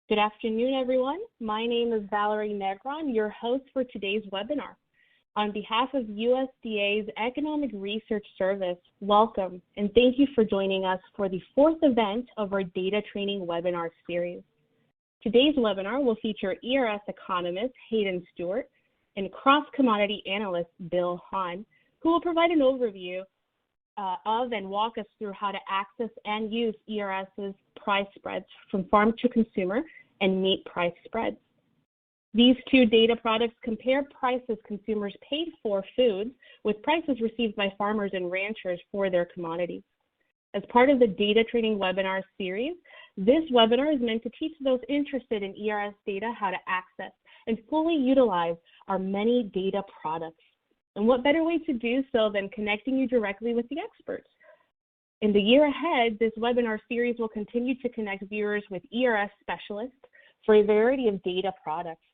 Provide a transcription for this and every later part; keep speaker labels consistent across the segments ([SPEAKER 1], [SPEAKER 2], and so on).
[SPEAKER 1] Good afternoon, everyone. My name is Valerie Negron, your host for today's webinar. On behalf of USDA's Economic Research Service, welcome and thank you for joining us for the fourth event of our data training webinar series. Today's webinar will feature ERS economist Hayden Stewart and cross-commodity analyst Bill Hahn, who will provide an overview of and walk us through how to access and use ERS's price spreads from farm to consumer and meat price spreads. These two data products compare prices consumers paid for foods with prices received by farmers and ranchers for their commodities. As part of the data training webinar series, this webinar is meant to teach those interested in ERS data how to access and fully utilize our many data products. And what better way to do so than connecting you directly with the experts? In the year ahead, this webinar series will continue to connect viewers with ERS specialists for a variety of data products.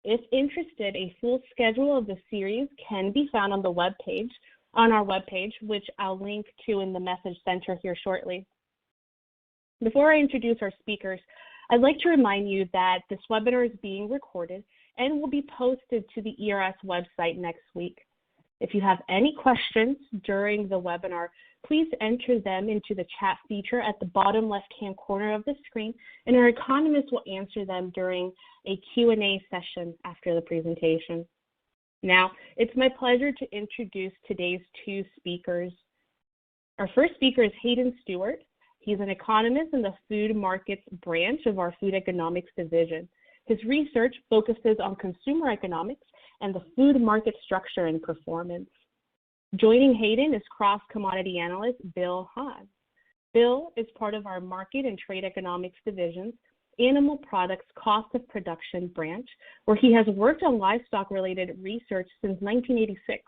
[SPEAKER 1] If interested, a full schedule of the series can be found on our webpage, which I'll link to in the message center here shortly. Before I introduce our speakers, I'd like to remind you that this webinar is being recorded and will be posted to the ERS website next week. If you have any questions during the webinar, please enter them into the chat feature at the bottom left-hand corner of the screen, and our economists will answer them during a Q&A session after the presentation. Now, it's my pleasure to introduce today's two speakers. Our first speaker is Hayden Stewart. He's an economist in the food markets branch of our food economics division. His research focuses on consumer economics and the food market structure and performance. Joining Hayden is cross-commodity analyst Bill Hahn. Bill is part of our market and trade economics division's animal products cost of production branch, where he has worked on livestock-related research since 1986.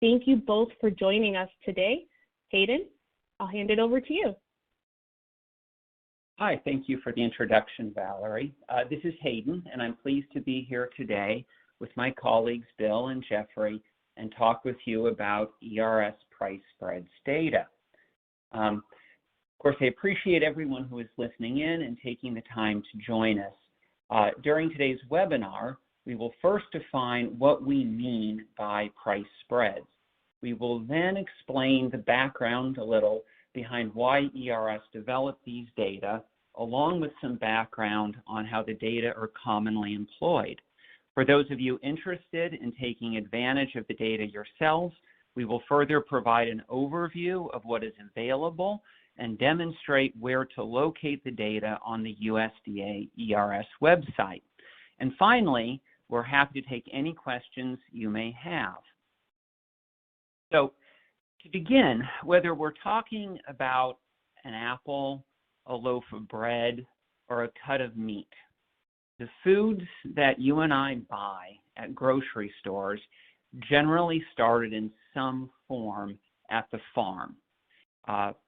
[SPEAKER 1] Thank you both for joining us today. Hayden, I'll hand it over to you.
[SPEAKER 2] Hi, thank you for the introduction, Valerie. This is Hayden, and I'm pleased to be here today with my colleagues Bill and Jeffrey and talk with you about ERS price spreads data. Of course, I appreciate everyone who is listening in and taking the time to join us. During today's webinar, we will first define what we mean by price spreads. We will then explain the background a little behind why ERS developed these data, along with some background on how the data are commonly employed. For those of you interested in taking advantage of the data yourselves, we will further provide an overview of what is available and demonstrate where to locate the data on the USDA ERS website. And finally, we're happy to take any questions you may have. So, to begin, whether we're talking about an apple, a loaf of bread, or a cut of meat, the foods that you and I buy at grocery stores generally started in some form at the farm.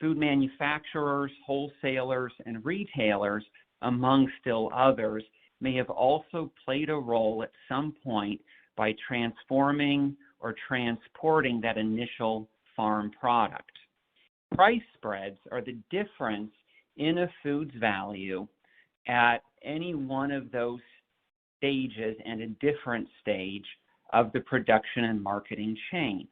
[SPEAKER 2] Food manufacturers, wholesalers, and retailers, among still others, may have also played a role at some point by transforming or transporting that initial farm product. Price spreads are the difference in a food's value at any one of those stages and a different stage of the production and marketing chain.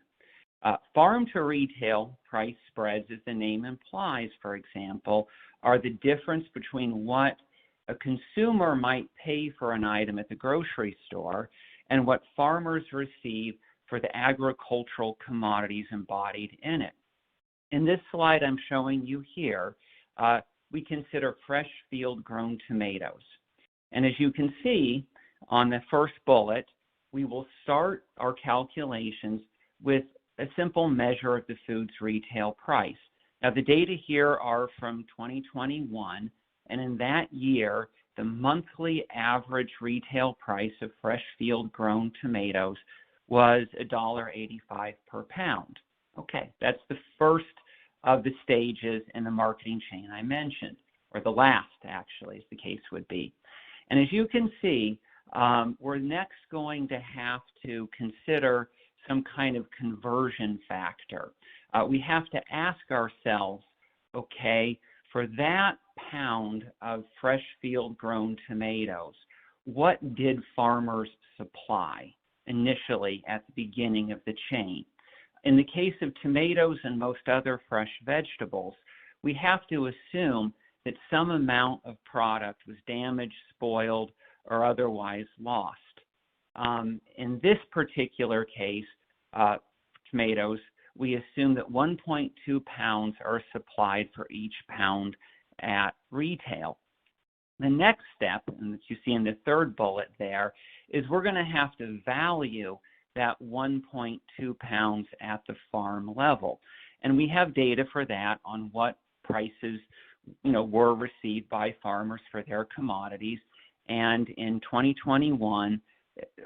[SPEAKER 2] Farm to retail price spreads, as the name implies, for example, are the difference between what a consumer might pay for an item at the grocery store and what farmers receive for the agricultural commodities embodied in it. In this slide I'm showing you here, we consider fresh field-grown tomatoes. And as you can see on the first bullet, we will start our calculations with a simple measure of the food's retail price. Now, the data here are from 2021, and in that year, the monthly average retail price of fresh field-grown tomatoes was $1.85 per pound. Okay, that's the first of the stages in the marketing chain I mentioned, or the last, actually, as the case would be. And as you can see, we're next going to have to consider some kind of conversion factor. We have to ask ourselves, okay, for that pound of fresh field-grown tomatoes, what did farmers supply initially at the beginning of the chain? In the case of tomatoes and most other fresh vegetables, we have to assume that some amount of product was damaged, spoiled, or otherwise lost. In this particular case, tomatoes, we assume that 1.2 pounds are supplied for each pound at retail. The next step, and that you see in the third bullet there, is we're going to have to value that 1.2 pounds at the farm level. And we have data for that on what prices were received by farmers for their commodities. And in 2021,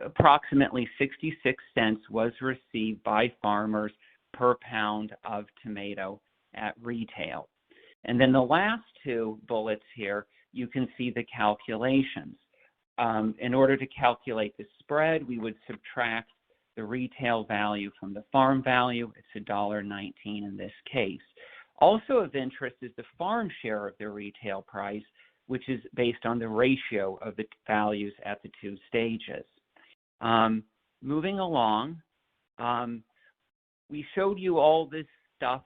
[SPEAKER 2] approximately 66 cents was received by farmers per pound of tomato at retail. And then the last two bullets here, you can see the calculations. In order to calculate the spread, we would subtract the retail value from the farm value. It's $1.19 in this case. Also of interest is the farm share of the retail price, which is based on the ratio of the values at the two stages. Moving along, we showed you all this stuff,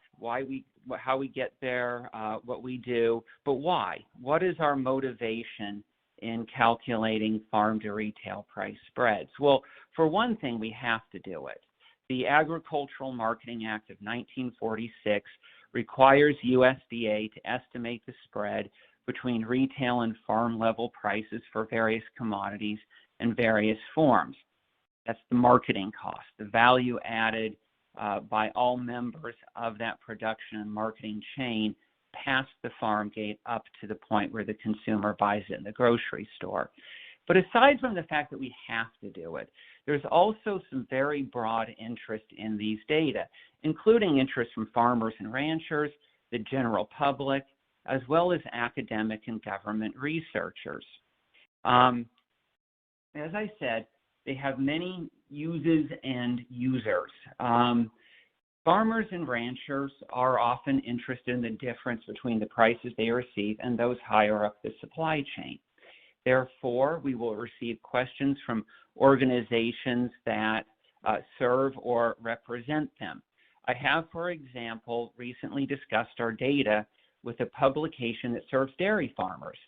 [SPEAKER 2] how we get there, what we do, but why? What is our motivation in calculating farm to retail price spreads? Well, for one thing, we have to do it. The Agricultural Marketing Act of 1946 requires USDA to estimate the spread between retail and farm level prices for various commodities in various forms. That's the marketing cost, the value added by all members of that production and marketing chain past the farm gate up to the point where the consumer buys it in the grocery store. But aside from the fact that we have to do it, there's also some very broad interest in these data, including interest from farmers and ranchers, the general public, as well as academic and government researchers. As I said, they have many uses and users. Farmers and ranchers are often interested in the difference between the prices they receive and those higher up the supply chain. Therefore, we will receive questions from organizations that serve or represent them. I have, for example, recently discussed our data with a publication that serves dairy farmers.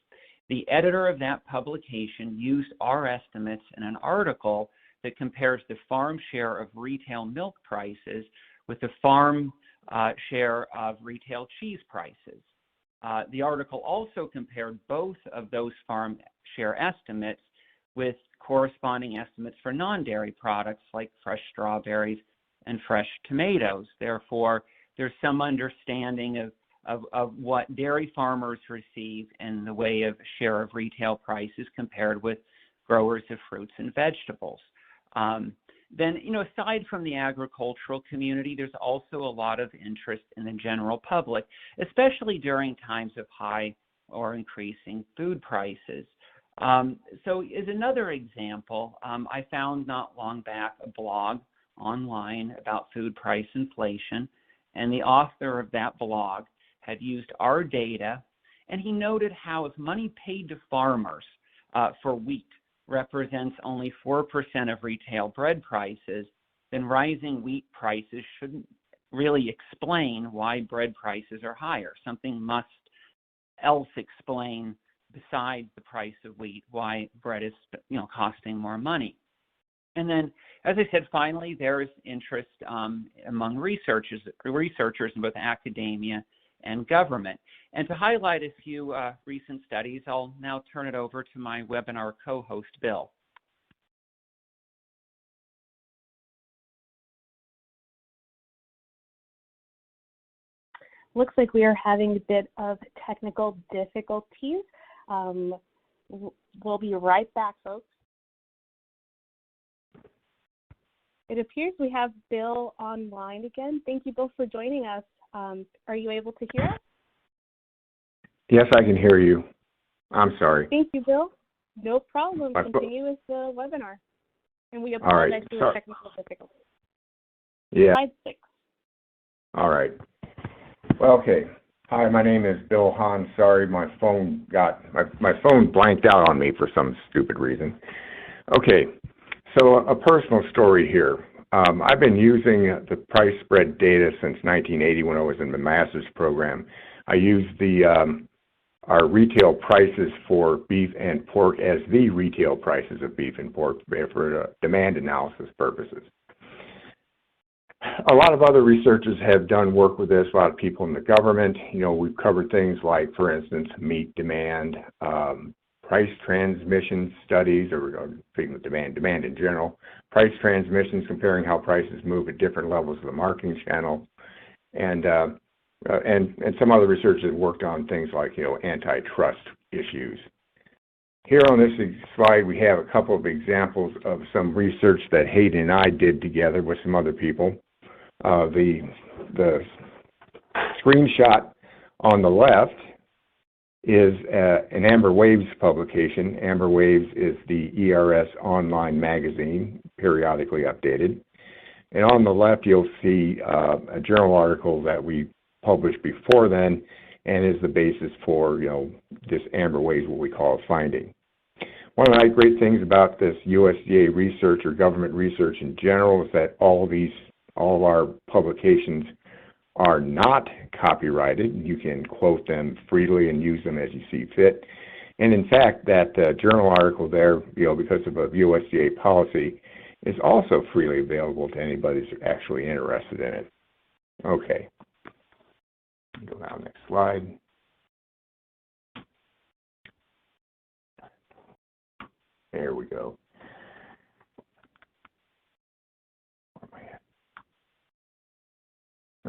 [SPEAKER 2] The editor of that publication used our estimates in an article that compares the farm share of retail milk prices with the farm share of retail cheese prices. The article also compared both of those farm share estimates with corresponding estimates for non-dairy products like fresh strawberries and fresh tomatoes. Therefore, there's some understanding of what dairy farmers receive in the way of share of retail prices compared with growers of fruits and vegetables. Then, aside from the agricultural community, there's also a lot of interest in the general public, especially during times of high or increasing food prices. So as another example, I found not long back a blog online about food price inflation, and the author of that blog had used our data, and he noted how if money paid to farmers for wheat represents only 4% of retail bread prices, then rising wheat prices shouldn't really explain why bread prices are higher. Something must else explain besides the price of wheat why bread is costing more money. And then, as I said, finally, there is interest among researchers in both academia and government. And to highlight a few recent studies, I'll now turn it over to my webinar co-host, Bill.
[SPEAKER 1] Looks like we are having a bit of technical difficulties. We'll be right back, folks. It appears we have Bill online again. Thank you, Bill, for joining us. Are you able to hear us?
[SPEAKER 3] Yes, I can hear you. I'm sorry.
[SPEAKER 1] Thank you, Bill. No problem. Continue with the webinar. And we apologize for the technical difficulties.
[SPEAKER 3] Yeah.
[SPEAKER 1] Slide 6.
[SPEAKER 3] All right. Well, okay. Hi, my name is Bill Hahn. Sorry, my phone blanked out on me for some stupid reason. Okay, so a personal story here. I've been using the price spread data since 1980 when I was in the master's program. I used our retail prices for beef and pork as the retail prices of beef and pork for demand analysis purposes. A lot of other researchers have done work with this, a lot of people in the government. We've covered things like, for instance, meat demand, price transmission studies, or speaking of demand in general, price transmissions comparing how prices move at different levels of the marketing channel, and some other researchers have worked on things like, antitrust issues. Here on this slide, we have a couple of examples of some research that Hayden and I did together with some other people. The screenshot on the left is an Amber Waves publication. Amber Waves is the ERS online magazine, periodically updated. And on the left, you'll see a journal article that we published before then, and is the basis for this Amber Waves, what we call a finding. One of the great things about this USDA research or government research in general is that all of our publications are not copyrighted. You can quote them freely and use them as you see fit. And in fact, that journal article there, because of a USDA policy, is also freely available to anybody who's actually interested in it. Okay. Go down next slide. There we go. Where am I at?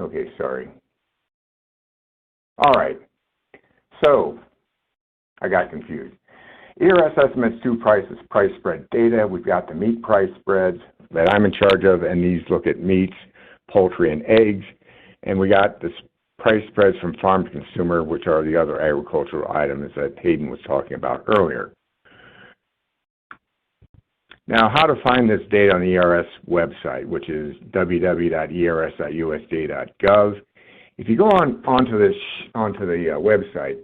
[SPEAKER 3] Okay, sorry. All right. So, I got confused. ERS estimates two prices, price spread data. We've got the meat price spreads that I'm in charge of, and these look at meats, poultry, and eggs. And we got the price spreads from farm to consumer, which are the other agricultural items that Hayden was talking about earlier. Now, how to find this data on the ERS website, which is www.ers.usda.gov. If you go onto the website,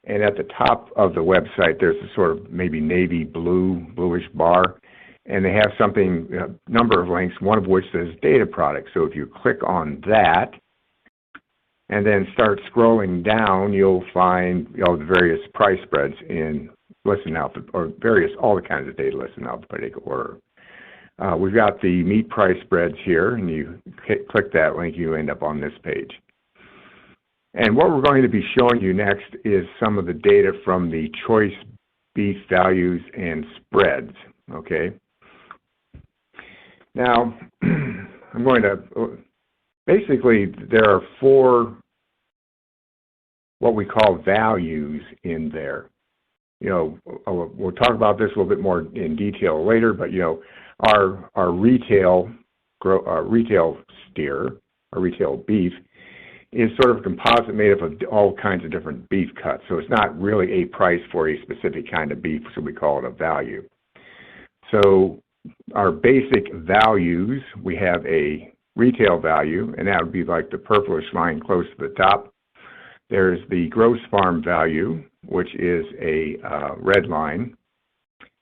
[SPEAKER 3] and at the top of the website, there's a sort of maybe navy bluish bar, and they have something, a number of links, one of which says data products. So if you click on that, and then start scrolling down, you'll find the various price spreads in listed out, or all the kinds of data listed in alphabetical order. We've got the meat price spreads here, and you click that link, you end up on this page. And what we're going to be showing you next is some of the data from the choice beef values and spreads, okay? Now, I'm going to, basically, there are four what we call values in there. We'll talk about this a little bit more in detail later, but our retail steer, our retail beef, is sort of a composite made up of all kinds of different beef cuts. So it's not really a price for a specific kind of beef, so we call it a value. So our basic values, we have a retail value, and that would be like the purplish line close to the top. There's the gross farm value, which is a red line.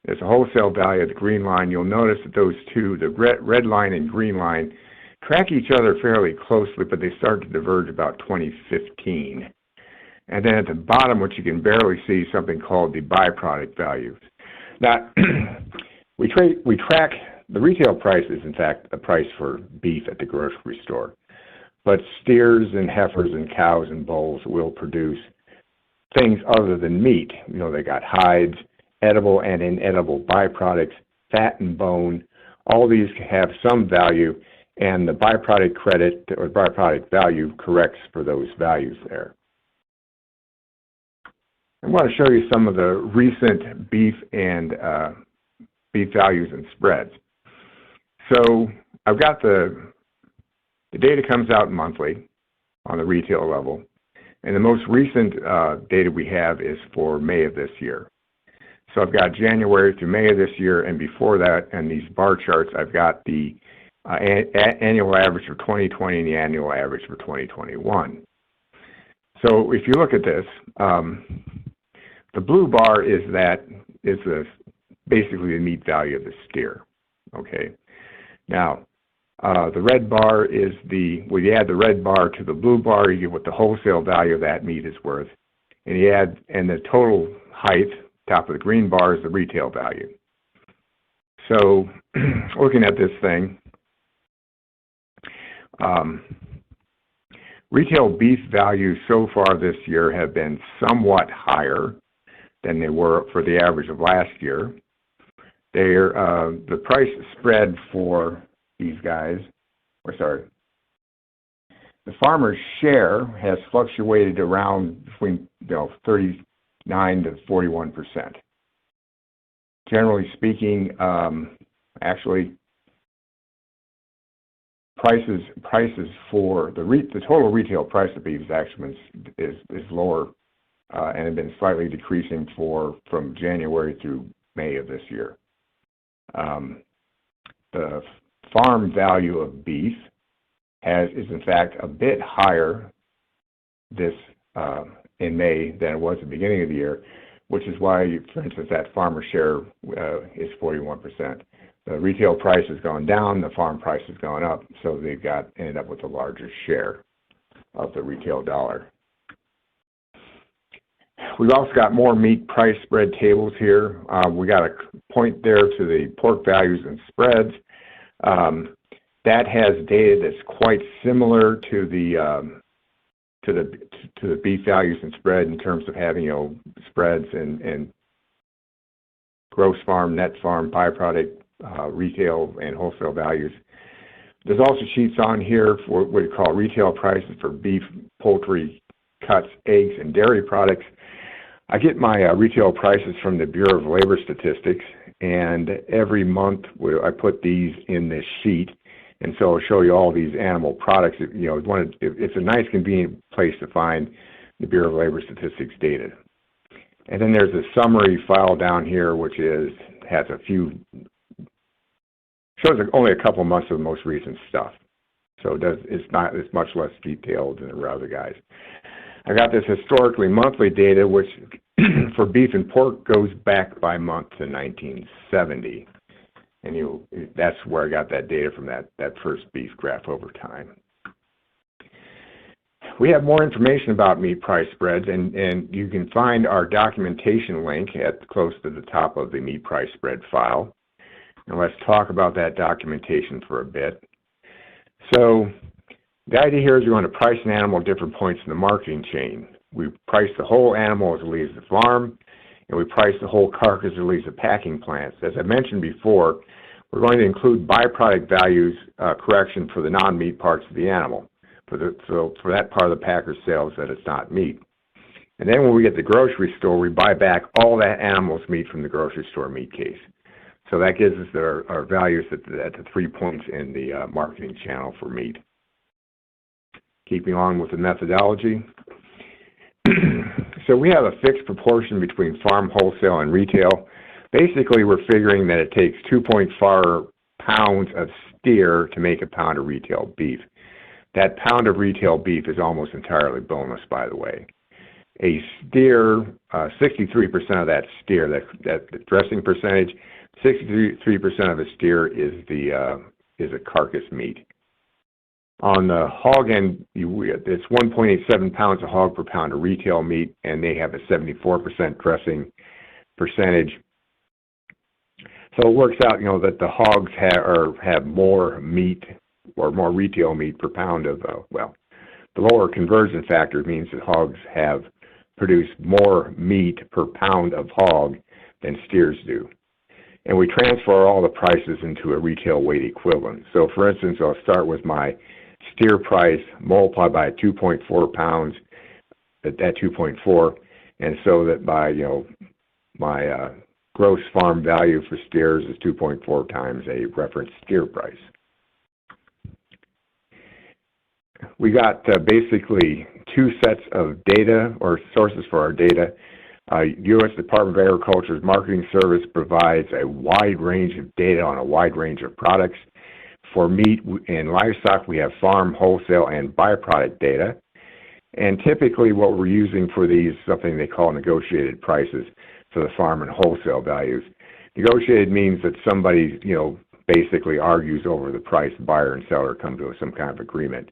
[SPEAKER 3] There's a wholesale value, the green line. You'll notice that those two, the red line and green line, track each other fairly closely, but they start to diverge about 2015. And then at the bottom, which you can barely see, something called the byproduct values. Now, we track the retail price is, in fact, the price for beef at the grocery store. But steers and heifers and cows and bulls will produce things other than meat. They got hides, edible and inedible byproducts, fat and bone. All these have some value, and the byproduct credit or byproduct value corrects for those values there. I want to show you some of the recent beef and beef values and spreads. So I've got the data comes out monthly on the retail level, and the most recent data we have is for May of this year. So I've got January through May of this year, and before that, and these bar charts, I've got the annual average for 2020 and the annual average for 2021. So if you look at this, the blue bar is basically the meat value of the steer. Okay. Now, the red bar is when you add the red bar to the blue bar, you get what the wholesale value of that meat is worth. And the total height, top of the green bar, is the retail value. So looking at this thing, retail beef values so far this year have been somewhat higher than they were for the average of last year. The price spread for these guys, the farmer's share has fluctuated around between 39 to 41%. Generally speaking, actually, prices for the total retail price of beef is lower and have been slightly decreasing from January through May of this year. The farm value of beef is in fact a bit higher in May than it was at the beginning of the year, which is why, for instance, that farmer share is 41%. The retail price has gone down, the farm price has gone up, so they've ended up with a larger share of the retail dollar. We've also got more meat price spread tables here. We got a point there to the pork values and spreads. That has data that's quite similar to the beef values and spread in terms of having spreads and gross farm, net farm, byproduct, retail and wholesale values. There's also sheets on here for what we call retail prices for beef, poultry, cuts, eggs, and dairy products. I get my retail prices from the Bureau of Labor Statistics, and every month I put these in this sheet, and so I'll show you all these animal products. It's a nice, convenient place to find the Bureau of Labor Statistics data. And then there's a summary file down here, which shows only a couple months of the most recent stuff. So it's much less detailed than the other guys. I got this historically monthly data, which for beef and pork goes back by month to 1970. And that's where I got that data from, that first beef graph over time. We have more information about meat price spreads, and you can find our documentation link close to the top of the meat price spread file. And let's talk about that documentation for a bit. So the idea here is we want to price an animal at different points in the marketing chain. We price the whole animal as it leaves the farm, and we price the whole carcass as it leaves the packing plants. As I mentioned before, we're going to include byproduct values correction for the non-meat parts of the animal, for that part of the packer's sales that it's not meat. And then when we get to the grocery store, we buy back all that animal's meat from the grocery store meat case. So that gives us our values at the 3 points in the marketing channel for meat. Keeping on with the methodology. So we have a fixed proportion between farm, wholesale, and retail. Basically, we're figuring that it takes 2.4 pounds of steer to make a pound of retail beef. That pound of retail beef is almost entirely boneless, by the way. A steer, 63% of that steer, that dressing percentage, 63% of a steer is a carcass meat. On the hog end, it's 1.87 pounds of hog per pound of retail meat, and they have a 74% dressing percentage. So it works out, that the hogs have more meat or more retail meat per pound of, the lower conversion factor means that hogs have produced more meat per pound of hog than steers do. And we transfer all the prices into a retail weight equivalent. So for instance, I'll start with my steer price multiplied by 2.4 pounds at 2.4, and so that my gross farm value for steers is 2.4 times a reference steer price. We got basically two sets of data or sources for our data. U.S. Department of Agriculture's Marketing Service provides a wide range of data on a wide range of products. For meat and livestock, we have farm, wholesale, and byproduct data. And typically what we're using for these, something they call negotiated prices for the farm and wholesale values. Negotiated means that somebody, basically argues over the price, buyer and seller come to some kind of agreement.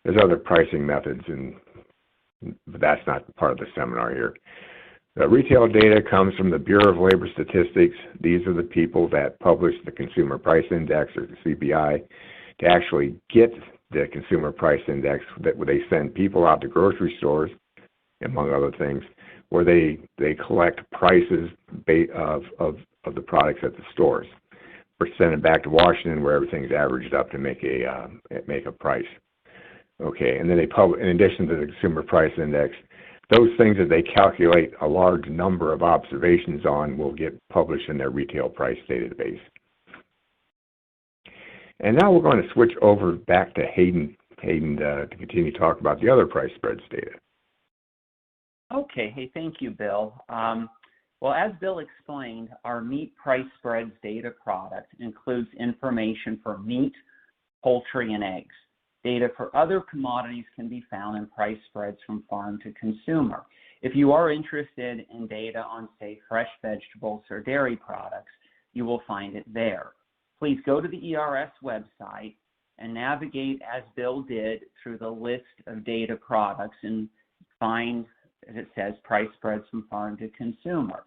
[SPEAKER 3] There's other pricing methods, but that's not part of the seminar here. The retail data comes from the Bureau of Labor Statistics. These are the people that publish the Consumer Price Index, or the CPI, to actually get the Consumer Price Index. That they send people out to grocery stores, among other things, where they collect prices of the products at the stores. Or send it back to Washington, where everything's averaged up to make a price. Okay, and then they publish, in addition to the Consumer Price Index, those things that they calculate a large number of observations on will get published in their retail price database. And now we're going to switch over back to Hayden to continue to talk about the other price spreads data.
[SPEAKER 2] Okay. Hey, thank you, Bill. Well, as Bill explained, our meat price spreads data product includes information for meat, poultry, and eggs. Data for other commodities can be found in price spreads from farm to consumer. If you are interested in data on, say, fresh vegetables or dairy products, you will find it there. Please go to the ERS website and navigate, as Bill did, through the list of data products and find, as it says, price spreads from farm to consumer.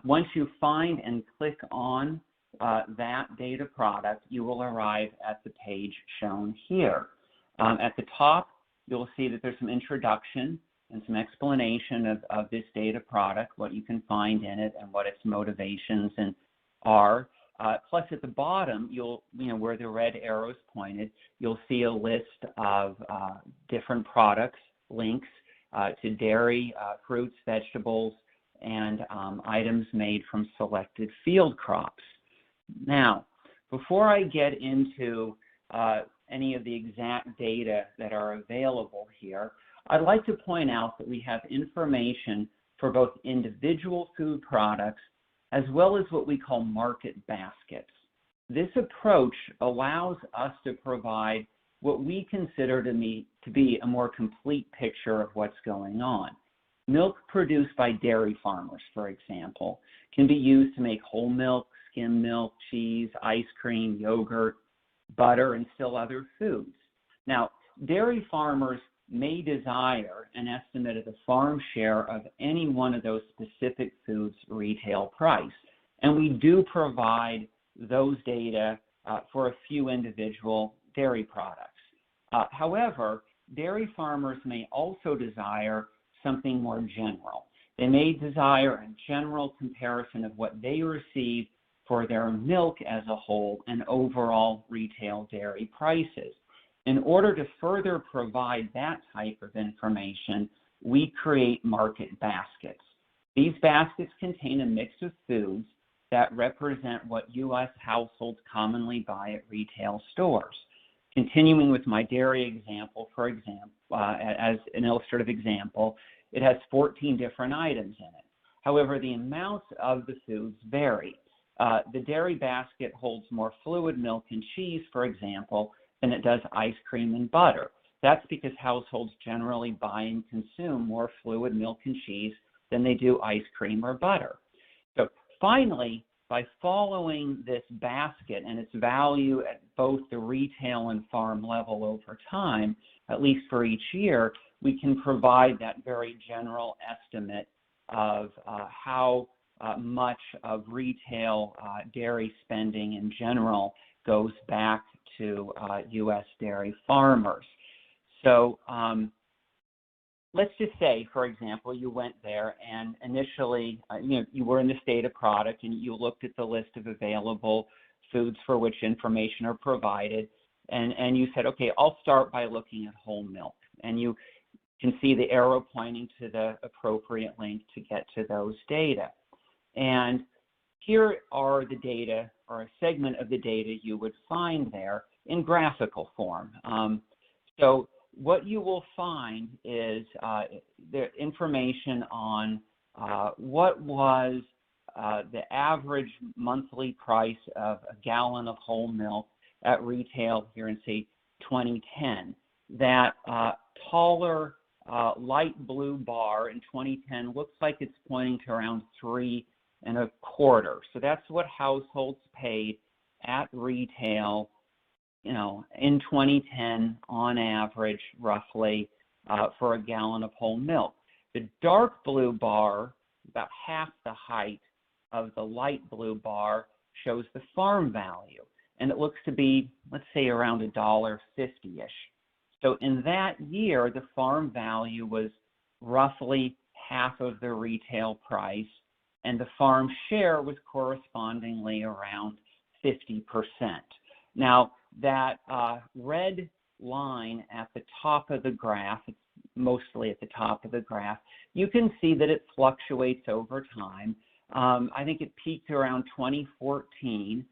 [SPEAKER 2] Once you find and click on that data product, you will arrive at the page shown here. At the top, you'll see that there's some introduction and some explanation of this data product, what you can find in it and what its motivations are. Plus, at the bottom, where the red arrows pointed, you'll see a list of different products, links to dairy, fruits, vegetables, and items made from selected field crops. Now, before I get into any of the exact data that are available here, I'd like to point out that we have information for both individual food products as well as what we call market baskets. This approach allows us to provide what we consider to be a more complete picture of what's going on. Milk produced by dairy farmers, for example, can be used to make whole milk, skim milk, cheese, ice cream, yogurt, butter, and still other foods. Now, dairy farmers may desire an estimate of the farm share of any one of those specific foods' retail price, and we do provide those data for a few individual dairy products. However, dairy farmers may also desire something more general. They may desire a general comparison of what they receive for their milk as a whole and overall retail dairy prices. In order to further provide that type of information, we create market baskets. These baskets contain a mix of foods that represent what U.S. households commonly buy at retail stores. Continuing with my dairy example, for example, as an illustrative example, it has 14 different items in it. However, the amounts of the foods vary. The dairy basket holds more fluid milk and cheese, for example, than it does ice cream and butter. That's because households generally buy and consume more fluid milk and cheese than they do ice cream or butter. So finally, by following this basket and its value at both the retail and farm level over time, at least for each year, we can provide that very general estimate of how much of retail dairy spending in general goes back to U.S. dairy farmers. So let's just say, for example, you went there and initially, you were in this data product and you looked at the list of available foods for which information are provided, and you said, okay, I'll start by looking at whole milk. And you can see the arrow pointing to the appropriate link to get to those data. And here are the data, or a segment of the data you would find there in graphical form. So what you will find is the information on what was the average monthly price of a gallon of whole milk at retail here in, say, 2010. That taller light blue bar in 2010 looks like it's pointing to around 3.25. So that's what households paid at retail, in 2010 on average, roughly, for a gallon of whole milk. The dark blue bar, about half the height of the light blue bar, shows the farm value, and it looks to be, let's say, around $1.50-ish. So in that year, the farm value was roughly half of the retail price, and the farm share was correspondingly around 50%. Now, that red line at the top of the graph, it's mostly at the top of the graph, you can see that it fluctuates over time. I think it peaked around 2014.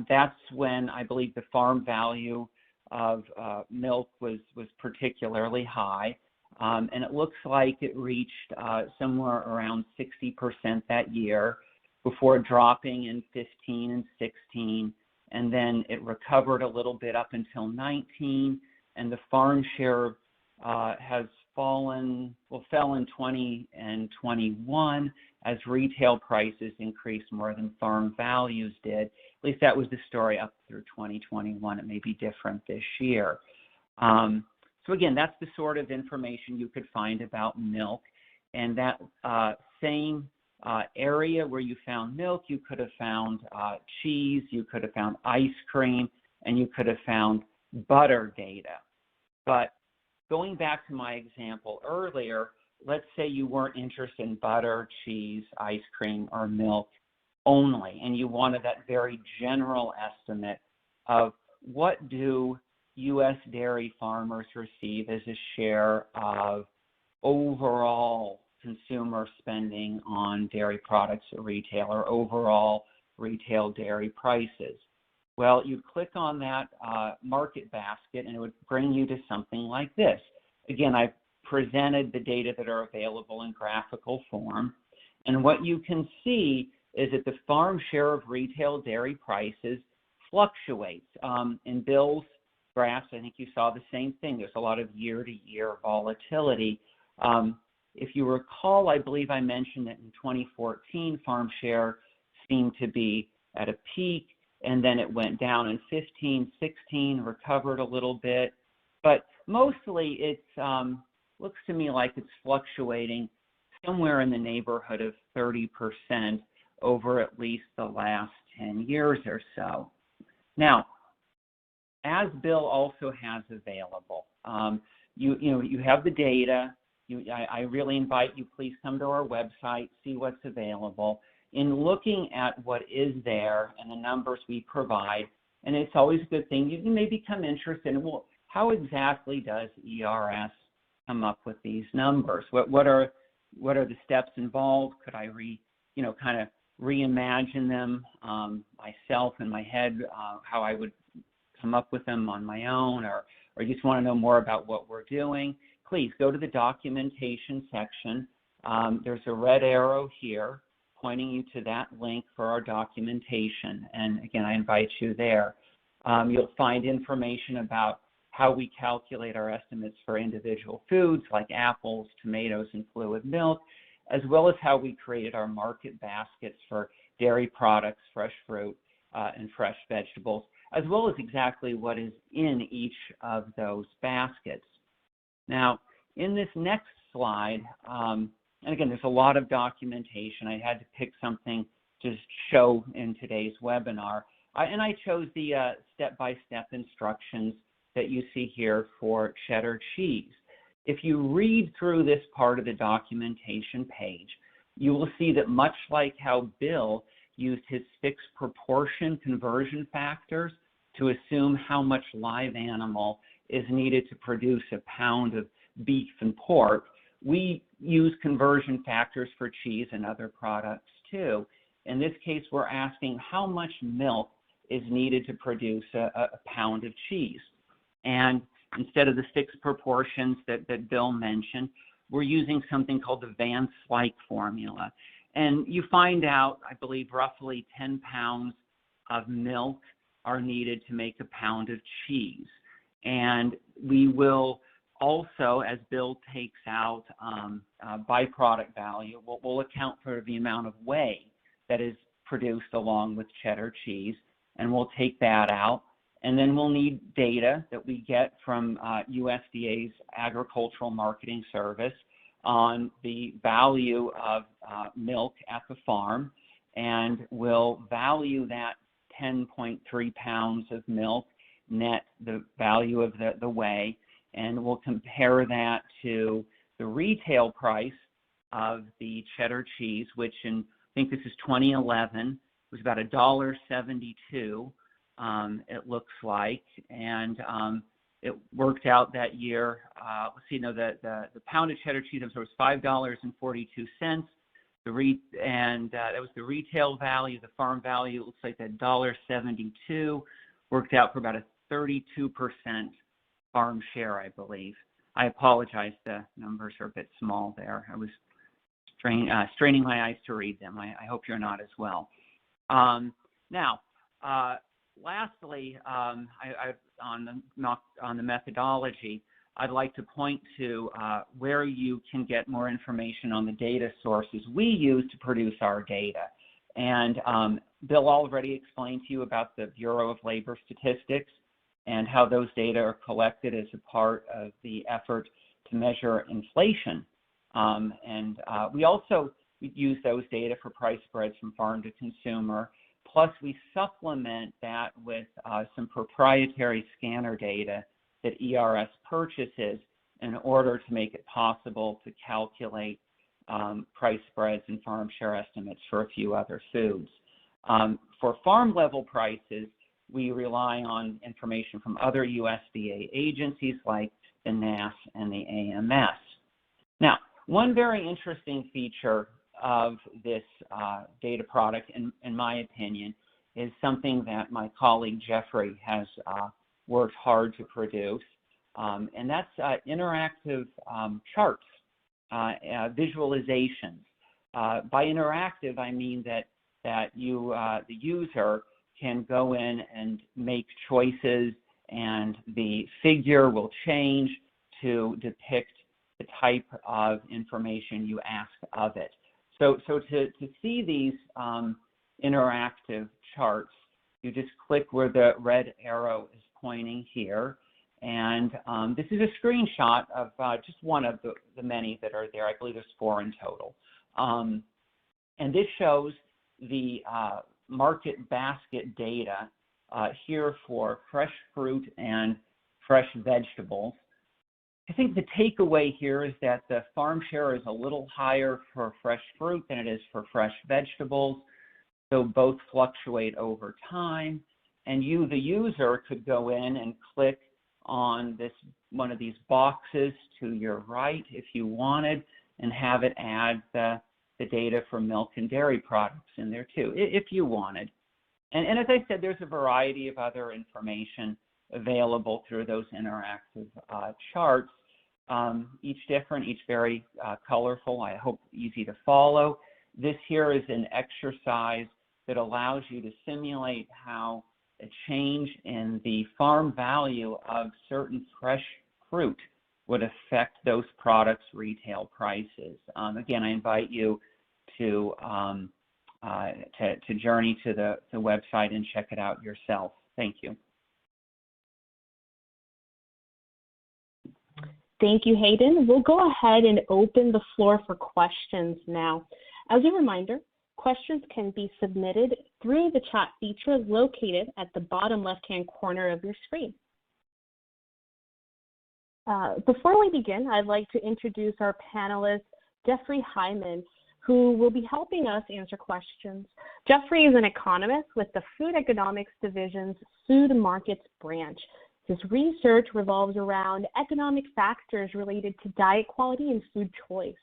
[SPEAKER 2] That's when I believe the farm value of milk was particularly high. And it looks like it reached somewhere around 60% that year before dropping in 15 and 16. And then it recovered a little bit up until 19. And the farm share has fell in 20 and 21 as retail prices increased more than farm values did. At least that was the story up through 2021. It may be different this year. So again, that's the sort of information you could find about milk. And that same area where you found milk, you could have found cheese, you could have found ice cream, and you could have found butter data. But going back to my example earlier, let's say you weren't interested in butter, cheese, ice cream, or milk only, and you wanted that very general estimate of what do U.S. dairy farmers receive as a share of overall consumer spending on dairy products at retail, or overall retail dairy prices. Well, you click on that market basket and it would bring you to something like this. Again, I've presented the data that are available in graphical form, and what you can see is that the farm share of retail dairy prices fluctuates. In Bill's graphs, I think you saw the same thing. There's a lot of year-to-year volatility. If you recall, I believe I mentioned that in 2014, farm share seemed to be at a peak, and then it went down in 15, 16, recovered a little bit. But mostly it looks to me like it's fluctuating somewhere in the neighborhood of 30% over at least the last 10 years or so. Now, as Bill also has available, you have the data. I really invite you, please come to our website, see what's available. In looking at what is there and the numbers we provide, and it's always a good thing, you may become interested in, well, how exactly does ERS come up with these numbers? What are the steps involved? Could I kind of reimagine them myself in my head, how I would come up with them on my own, or you just want to know more about what we're doing? Please go to the documentation section. There's a red arrow here pointing you to that link for our documentation. And again, I invite you there. You'll find information about how we calculate our estimates for individual foods like apples, tomatoes, and fluid milk, as well as how we created our market baskets for dairy products, fresh fruit, and fresh vegetables, as well as exactly what is in each of those baskets. Now, in this next slide, and again, there's a lot of documentation. I had to pick something to show in today's webinar, and I chose the step-by-step instructions that you see here for cheddar cheese. If you read through this part of the documentation page, you will see that much like how Bill used his fixed proportion conversion factors to assume how much live animal is needed to produce a pound of beef and pork, we use conversion factors for cheese and other products too. In this case, we're asking how much milk is needed to produce a pound of cheese. And instead of the fixed proportions that Bill mentioned, we're using something called the Van Slyke formula. And you find out, I believe, roughly 10 pounds of milk are needed to make a pound of cheese. And we will also, as Bill takes out byproduct value, we'll account for the amount of whey that is produced along with cheddar cheese, and we'll take that out. And then we'll need data that we get from USDA's Agricultural Marketing Service on the value of milk at the farm, and we'll value that 10.3 pounds of milk net the value of the whey, and we'll compare that to the retail price of the cheddar cheese, which I think this is 2011, was about $1.72, it looks like, and it worked out that year. Let's see, no, the pound of cheddar cheese was $5.42. That was the retail value. The farm value, it looks like that $1.72 worked out for about a 32% farm share, I believe. I apologize, the numbers are a bit small there. I was straining my eyes to read them. I hope you're not as well. Now, lastly, on the methodology, I'd like to point to where you can get more information on the data sources we use to produce our data. And Bill already explained to you about the Bureau of Labor Statistics and how those data are collected as a part of the effort to measure inflation. We also use those data for price spreads from farm to consumer. Plus, we supplement that with some proprietary scanner data that ERS purchases in order to make it possible to calculate price spreads and farm share estimates for a few other foods. For farm level prices, we rely on information from other USDA agencies like the NASS and the AMS. Now, one very interesting feature of this data product, in my opinion, is something that my colleague Jeffrey has worked hard to produce, and that's interactive charts, visualizations. By interactive, I mean that you, the user, can go in and make choices, and the figure will change to depict the type of information you ask of it. So to see these interactive charts, you just click where the red arrow is pointing here, and this is a screenshot of just one of the many that are there. I believe there's 4 in total. And this shows the market basket data here for fresh fruit and fresh vegetables. I think the takeaway here is that the farm share is a little higher for fresh fruit than it is for fresh vegetables, so both fluctuate over time, and you, the user, could go in and click on one of these boxes to your right if you wanted, and have it add the data for milk and dairy products in there too, if you wanted. And as I said, there's a variety of other information available through those interactive charts, each different, each very colorful, I hope easy to follow. This here is an exercise that allows you to simulate how a change in the farm value of certain fresh fruit would affect those products' retail prices. Again, I invite you to journey to the website and check it out yourself. Thank you.
[SPEAKER 1] Thank you, Hayden. We'll go ahead and open the floor for questions now. As a reminder, questions can be submitted through the chat feature located at the bottom left-hand corner of your screen. Before we begin, I'd like to introduce our panelist, Jeffrey Hyman, who will be helping us answer questions. Jeffrey is an economist with the Food Economics Division's Food Markets branch. His research revolves around economic factors related to diet quality and food choice.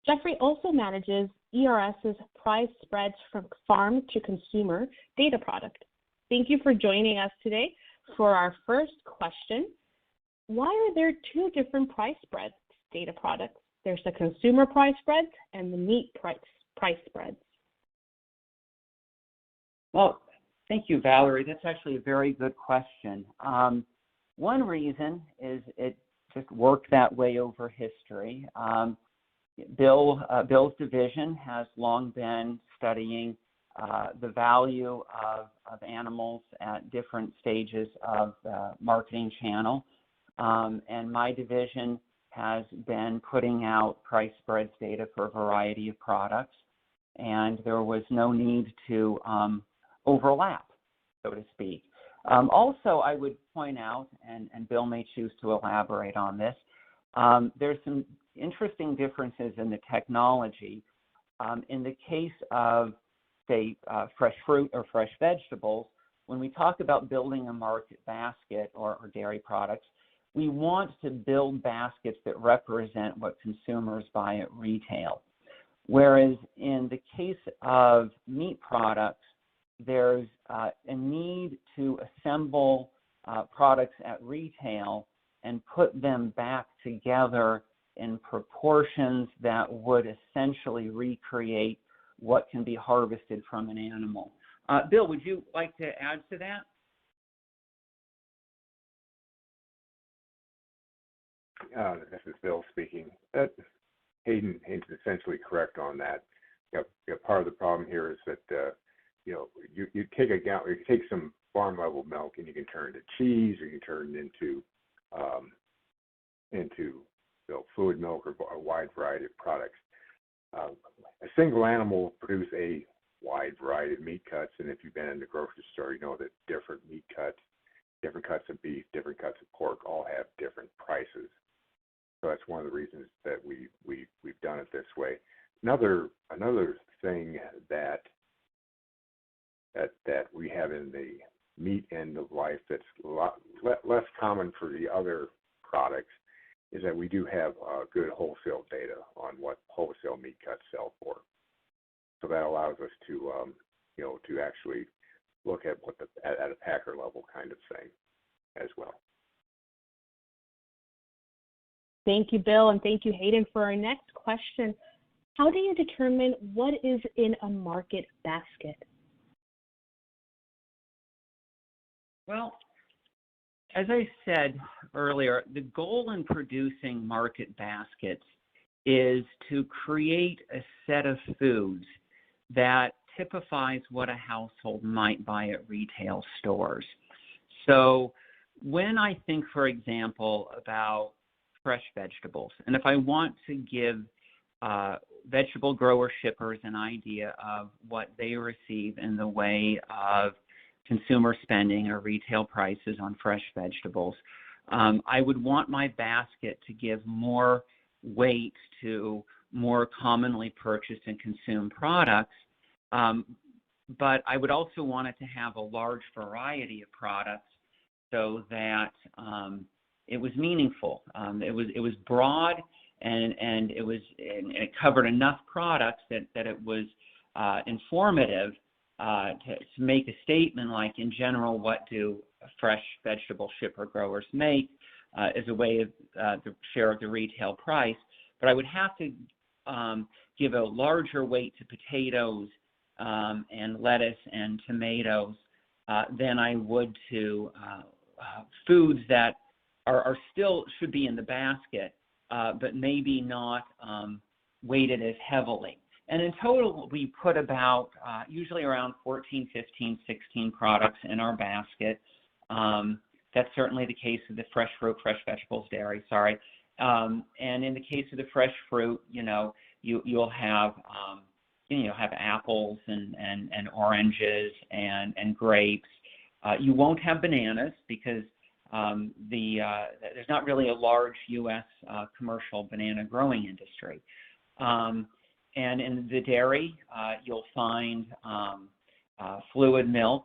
[SPEAKER 1] Jeffrey also manages ERS's price spreads from farm to consumer data product. Thank you for joining us today. For our first question, why are there 2 different price spreads data products? There's the consumer price spreads and the meat price spreads.
[SPEAKER 2] Well, thank you, Valerie. That's actually a very good question. One reason is it just worked that way over history. Bill's division has long been studying the value of animals at different stages of the marketing channel. And my division has been putting out price spreads data for a variety of products, and there was no need to overlap, so to speak. Also, I would point out, and Bill may choose to elaborate on this, there's some interesting differences in the technology. In the case of, say, fresh fruit or fresh vegetables, when we talk about building a market basket or dairy products, we want to build baskets that represent what consumers buy at retail. Whereas in the case of meat products, there's a need to assemble products at retail and put them back together in proportions that would essentially recreate what can be harvested from an animal. Bill, would you like to add to that?
[SPEAKER 3] This is Bill speaking. Hayden's essentially correct on that. Part of the problem here is that you take some farm level milk and you can turn it into cheese, or you can turn it into fluid milk or a wide variety of products. A single animal will produce a wide variety of meat cuts, and if you've been in the grocery store, you know that different meat cuts, different cuts of beef, different cuts of pork all have different prices. So that's one of the reasons that we've done it this way. Another thing that we have in the meat end of life that's a lot less common for the other products is that we do have good wholesale data on what wholesale meat cuts sell for. So that allows us to to actually look at what at a packer level kind of thing as well.
[SPEAKER 1] Thank you, Bill, and thank you, Hayden. For our next question, how do you determine what is in a market basket?
[SPEAKER 2] Well, as I said earlier, the goal in producing market baskets is to create a set of foods that typifies what a household might buy at retail stores. So when I think, for example, about fresh vegetables, and if I want to give vegetable grower shippers an idea of what they receive in the way of consumer spending or retail prices on fresh vegetables, I would want my basket to give more weight to more commonly purchased and consumed products, but I would also want it to have a large variety of products so that it was meaningful. It was broad, and it covered enough products that it was informative to make a statement like, in general, what do fresh vegetable shipper growers make as a way of the share of the retail price. But I would have to give a larger weight to potatoes and lettuce and tomatoes than I would to foods that are still should be in the basket, but maybe not weighted as heavily. And in total, we put about usually around 14, 15, 16 products in our basket. That's certainly the case of the fresh fruit, fresh vegetables, dairy, sorry. And in the case of the fresh fruit, you'll have have apples and oranges and grapes. You won't have bananas because there's not really a large U.S. commercial banana growing industry. And in the dairy, you'll find fluid milk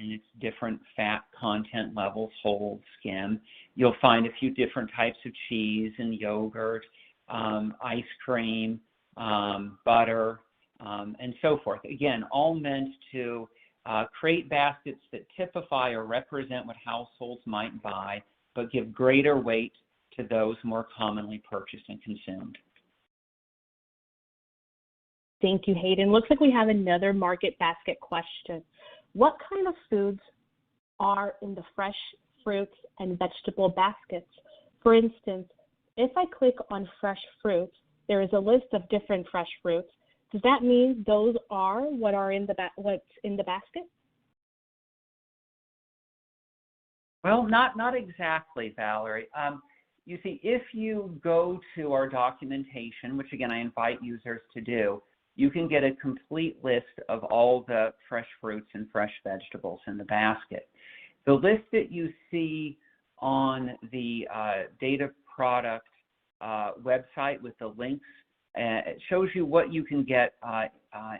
[SPEAKER 2] in its different fat content levels, whole, skim. You'll find a few different types of cheese and yogurt, ice cream, butter, and so forth. Again, all meant to create baskets that typify or represent what households might buy, but give greater weight to those more commonly purchased and consumed.
[SPEAKER 1] Thank you, Hayden. Looks like we have another market basket question. What kind of foods are in the fresh fruits and vegetable baskets? For instance, if I click on fresh fruits, there is a list of different fresh fruits. Does that mean those are what's in the basket?
[SPEAKER 2] Well, not exactly, Valerie. You see, if you go to our documentation, which again I invite users to do, you can get a complete list of all the fresh fruits and fresh vegetables in the basket. The list that you see on the data product website with the links, it shows you what you can get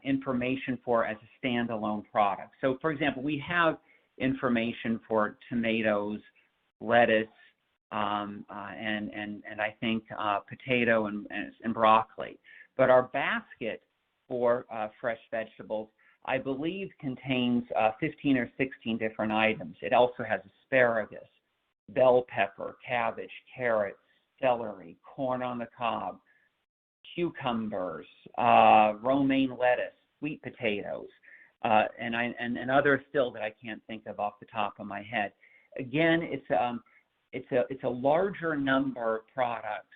[SPEAKER 2] information for as a standalone product. So, for example, we have information for tomatoes, lettuce, and I think potato and broccoli. But our basket for fresh vegetables, I believe, contains 15 or 16 different items. It also has asparagus, bell pepper, cabbage, carrots, celery, corn on the cob, cucumbers, romaine lettuce, sweet potatoes, and others still that I can't think of off the top of my head. Again, it's a larger number of products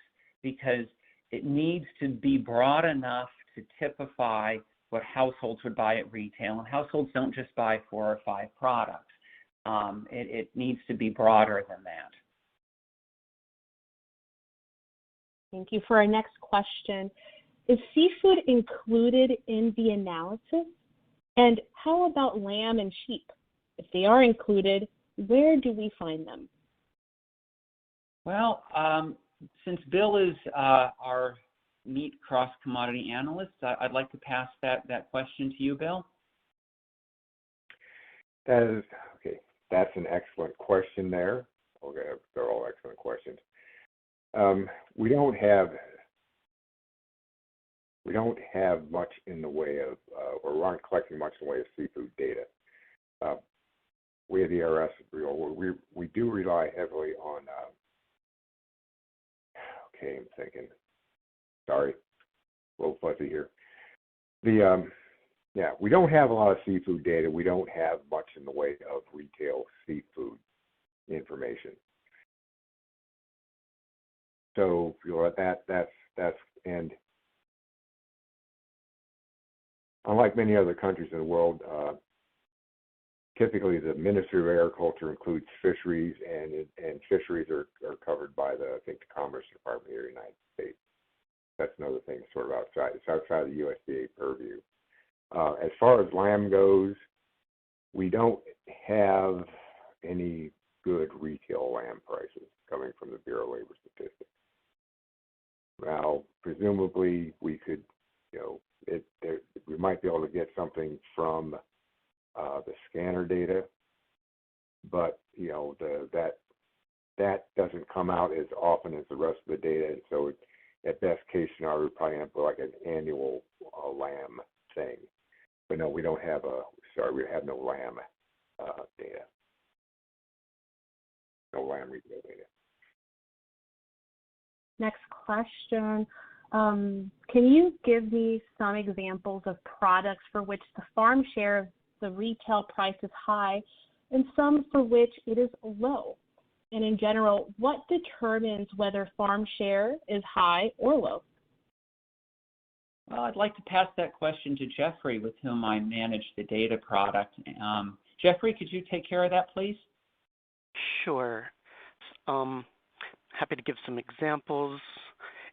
[SPEAKER 2] because it needs to be broad enough to typify what households would buy at retail, and households don't just buy 4 or 5 products. It needs to be broader than that.
[SPEAKER 1] Thank you. For our next question, is seafood included in the analysis? And how about lamb and sheep? If they are included, where do we find them?
[SPEAKER 2] Well, since Bill is our meat cross-commodity analyst, I'd like to pass that question to you, Bill.
[SPEAKER 3] Okay. That's an excellent question there. Okay, they're all excellent questions. We don't have much in the way of, or we aren't collecting much in the way of seafood data. We at the IRS, we do rely heavily on, okay, I'm thinking, sorry, a little fuzzy here. Yeah, we don't have a lot of seafood data. We don't have much in the way of retail seafood information. So that's and unlike many other countries in the world, typically the Ministry of Agriculture includes fisheries, and fisheries are covered by the Commerce Department here in the United States. That's another thing sort of outside. It's outside the USDA purview. As far as lamb goes, we don't have any good retail lamb prices coming from the Bureau of Labor Statistics. Now, presumably, we could, we might be able to get something from the scanner data, but that doesn't come out as often as the rest of the data, and so at best case scenario, we probably have like an annual lamb thing. But no, we don't have we have no lamb data. No lamb retail data.
[SPEAKER 1] Next question. Can you give me some examples of products for which the farm share of the retail price is high and some for which it is low? And in general, what determines whether farm share is high or low?
[SPEAKER 2] Well, I'd like to pass that question to Jeffrey, with whom I manage the data product. Jeffrey, could you take care of that, please?
[SPEAKER 4] Sure. Happy to give some examples.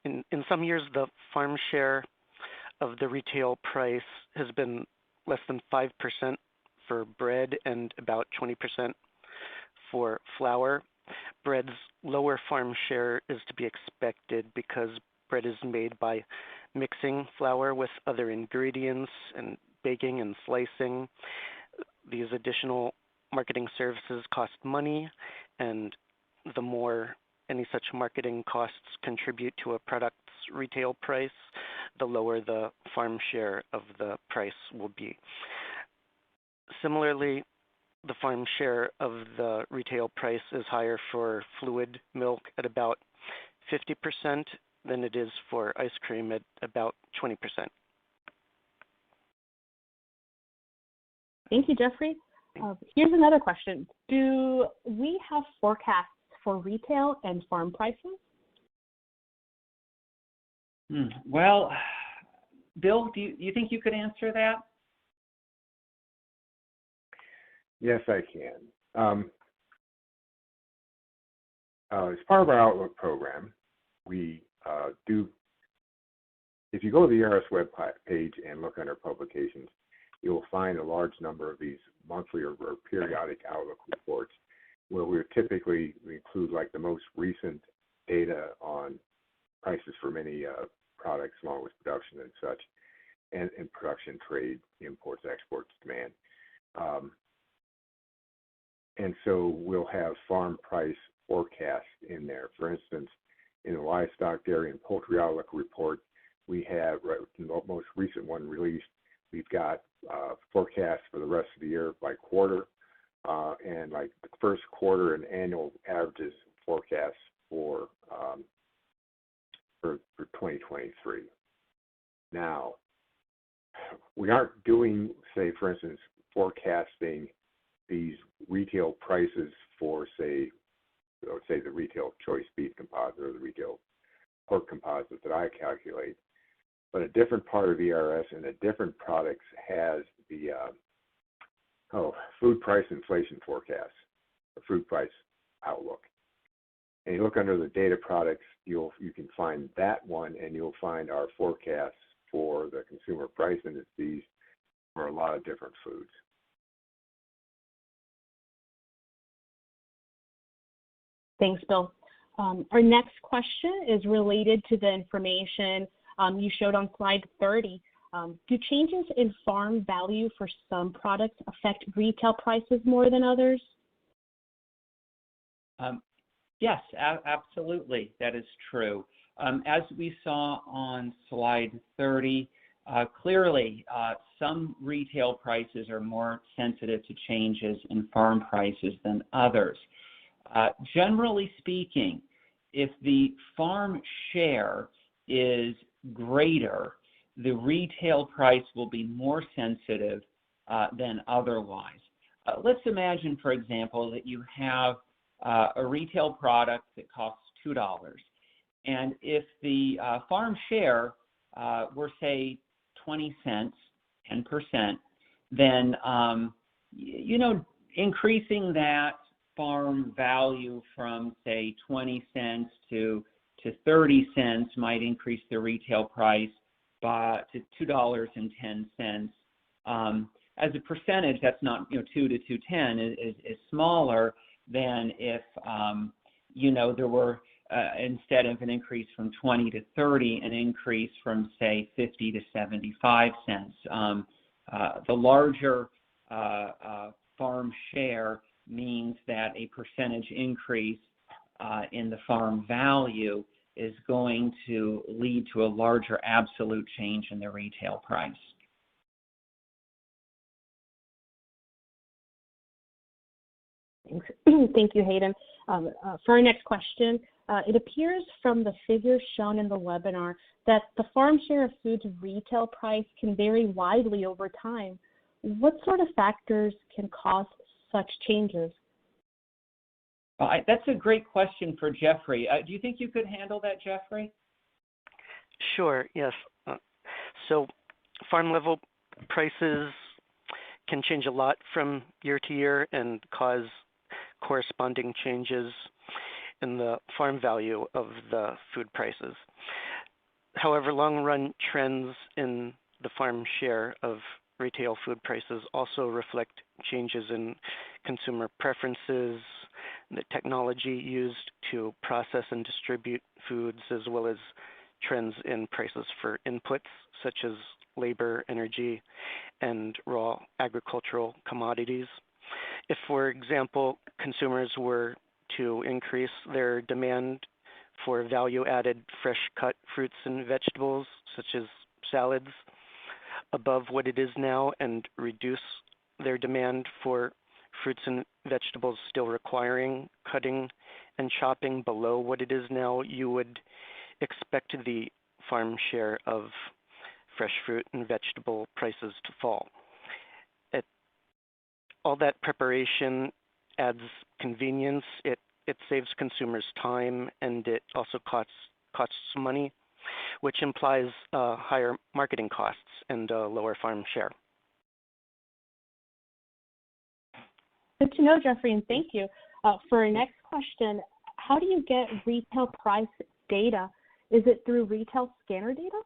[SPEAKER 4] In some years, the farm share of the retail price has been less than 5% for bread and about 20% for flour. Bread's lower farm share is to be expected because bread is made by mixing flour with other ingredients and baking and slicing. These additional marketing services cost money, and the more any such marketing costs contribute to a product's retail price, the lower the farm share of the price will be. Similarly, the farm share of the retail price is higher for fluid milk at about 50% than it is for ice cream at about 20%.
[SPEAKER 1] Thank you, Jeffrey. Here's another question. Do we have forecasts for retail and farm prices?
[SPEAKER 2] Well, Bill, do you think you could answer that?
[SPEAKER 3] Yes, I can. As part of our Outlook program, we do, if you go to the ERS web page and look under publications, you'll find a large number of these monthly or periodic Outlook reports where we typically include like the most recent data on prices for many products along with production and such, and production, trade, imports, exports, demand. And so we'll have farm price forecasts in there. For instance, in the livestock, dairy, and poultry Outlook report, we have, the most recent one released, we've got forecasts for the rest of the year by quarter, and like the first quarter and annual averages forecasts for 2023. Now, we aren't doing, say, for instance, forecasting these retail prices for, say the retail choice beef composite or the retail pork composite that I calculate. But a different part of ERS and a different products has the food price inflation forecast, the food price outlook. And you look under the data products, you can find that one, and you'll find our forecasts for the consumer price indices for a lot of different foods.
[SPEAKER 1] Thanks, Bill. Our next question is related to the information you showed on slide 30. Do changes in farm value for some products affect retail prices more than others?
[SPEAKER 2] Yes, absolutely. That is true. As we saw on slide 30, clearly some retail prices are more sensitive to changes in farm prices than others. Generally speaking, if the farm share is greater, the retail price will be more sensitive than otherwise. Let's imagine, for example, that you have a retail product that costs $2. And if the farm share were, say, 20 cents, 10%, then, increasing that farm value from, say, 20 cents to 30 cents might increase the retail price to $2.10. As a percentage, that's not, 2 to 210 is smaller than if, there were, instead of an increase from 20 to 30, an increase from, say, 50 to 75 cents. The larger farm share means that a percentage increase in the farm value is going to lead to a larger absolute change in the retail price.
[SPEAKER 1] Thanks. Thank you, Hayden. For our next question, it appears from the figures shown in the webinar that the farm share of food's retail price can vary widely over time. What sort of factors can cause such changes?
[SPEAKER 2] That's a great question for Jeffrey. Do you think you could handle that, Jeffrey?
[SPEAKER 4] Sure, yes. So farm level prices can change a lot from year to year and cause corresponding changes in the farm value of the food prices. However, long-run trends in the farm share of retail food prices also reflect changes in consumer preferences, the technology used to process and distribute foods, as well as trends in prices for inputs such as labor, energy, and raw agricultural commodities. If, for example, consumers were to increase their demand for value-added fresh-cut fruits and vegetables, such as salads, above what it is now and reduce their demand for fruits and vegetables still requiring cutting and chopping below what it is now, you would expect the farm share of fresh fruit and vegetable prices to fall. All that preparation adds convenience. It it saves consumers time, and it also costs money, which implies higher marketing costs and lower farm share.
[SPEAKER 1] Good to know, Jeffrey, and thank you. For our next question, how do you get retail price data? Is it through retail scanner data?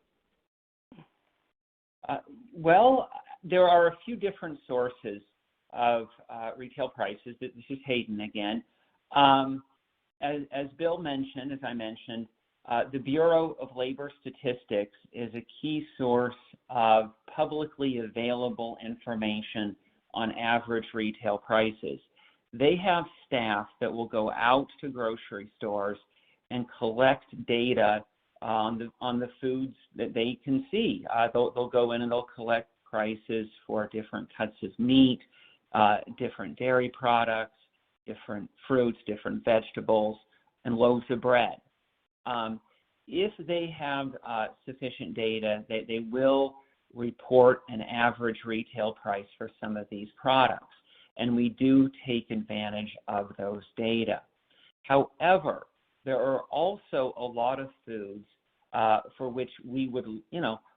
[SPEAKER 2] Well, there are a few different sources of retail prices. This is Hayden again. As Bill mentioned, as I mentioned, the Bureau of Labor Statistics is a key source of publicly available information on average retail prices. They have staff that will go out to grocery stores and collect data on the foods that they can see. They'll go in and they'll collect prices for different cuts of meat, different dairy products, different fruits, different vegetables, and loaves of bread. If they have sufficient data, they will report an average retail price for some of these products, and we do take advantage of those data. However, there are also a lot of foods for which we would,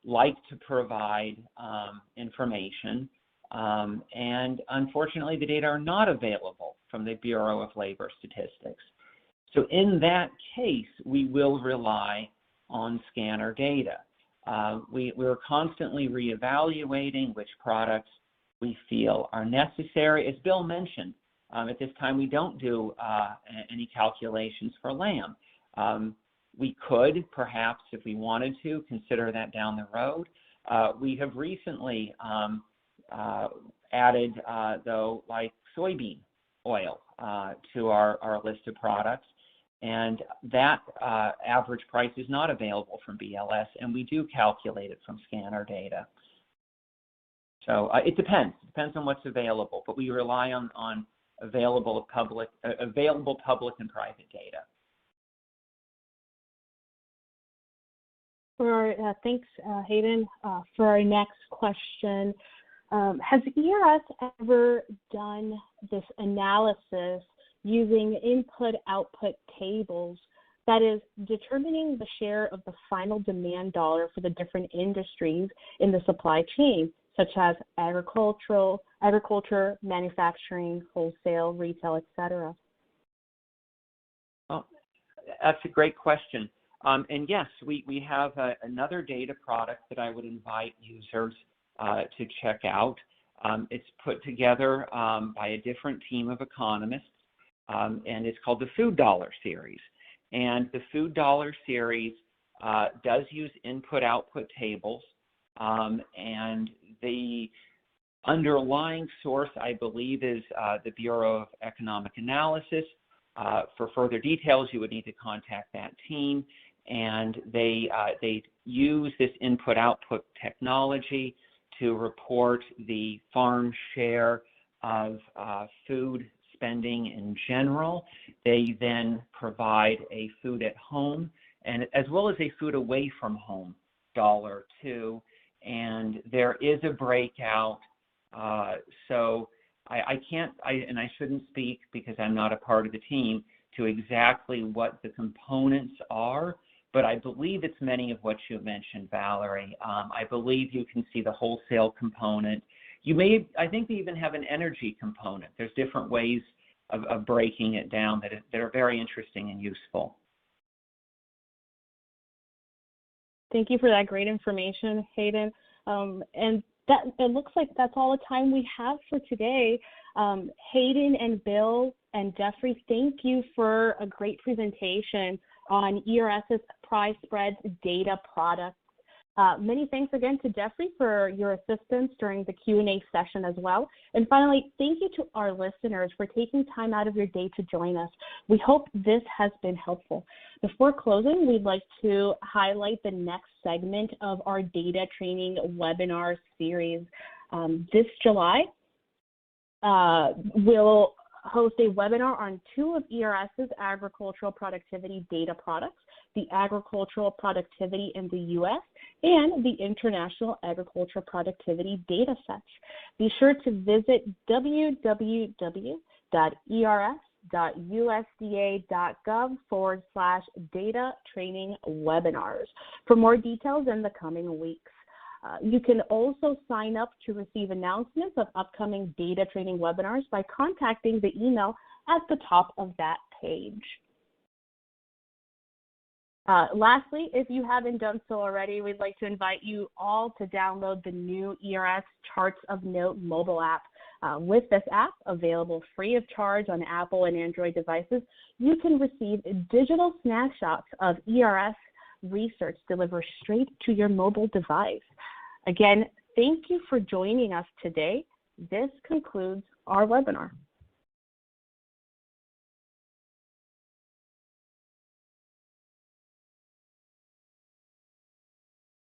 [SPEAKER 2] like to provide information, and unfortunately, the data are not available from the Bureau of Labor Statistics. So in that case, we will rely on scanner data. We're constantly reevaluating which products we feel are necessary. As Bill mentioned, at this time we don't do any calculations for lamb. We could, perhaps, if we wanted to, consider that down the road. We have recently added, though, like soybean oil to our list of products. And that average price is not available from BLS, and we do calculate it from scanner data. So it depends. It depends on what's available, but we rely on available public and private data.
[SPEAKER 1] Thanks, Hayden. For our next question, has ERS ever done this analysis using input-output tables, that is, determining the share of the final demand dollar for the different industries in the supply chain, such as agriculture, manufacturing, wholesale, retail, etc.?
[SPEAKER 2] Well, that's a great question. And yes, we have another data product that I would invite users to check out. It's put together by a different team of economists, and it's called the Food Dollar Series. And the Food Dollar Series does use input-output tables, and the underlying source, I believe, is the Bureau of Economic Analysis. For further details, you would need to contact that team, and they use this input-output technology to report the farm share of food spending in general. They then provide a food at home and as well as a food away from home dollar too, and there is a breakout. So I can't, and I shouldn't speak because I'm not a part of the team, to exactly what the components are, but I believe it's many of what you mentioned, Valerie. I believe you can see the wholesale component. I think they even have an energy component. There's different ways of breaking it down that are very interesting and useful.
[SPEAKER 1] Thank you for that great information, Hayden. And that it looks like that's all the time we have for today. Hayden and Bill and Jeffrey, thank you for a great presentation on ERS's price spreads data products. Many thanks again to Jeffrey for your assistance during the Q&A session as well. And finally, thank you to our listeners for taking time out of your day to join us. We hope this has been helpful. Before closing, we'd like to highlight the next segment of our data training webinar series. This July, we'll host a webinar on two of ERS's agricultural productivity data products, the agricultural productivity in the U.S. and the international agricultural productivity data sets. Be sure to visit www.ers.gov www.usda.gov/data training webinars for more details in the coming weeks. You can also sign up to receive announcements of upcoming data training webinars by contacting the email at the top of that page. Lastly, if you haven't done so already, we'd like to invite you all to download the new ERS Charts of Note mobile app. With this app, available free of charge on Apple and Android devices, you can receive digital snapshots of ERS research delivered straight to your mobile device. Again, thank you for joining us today. This concludes our webinar.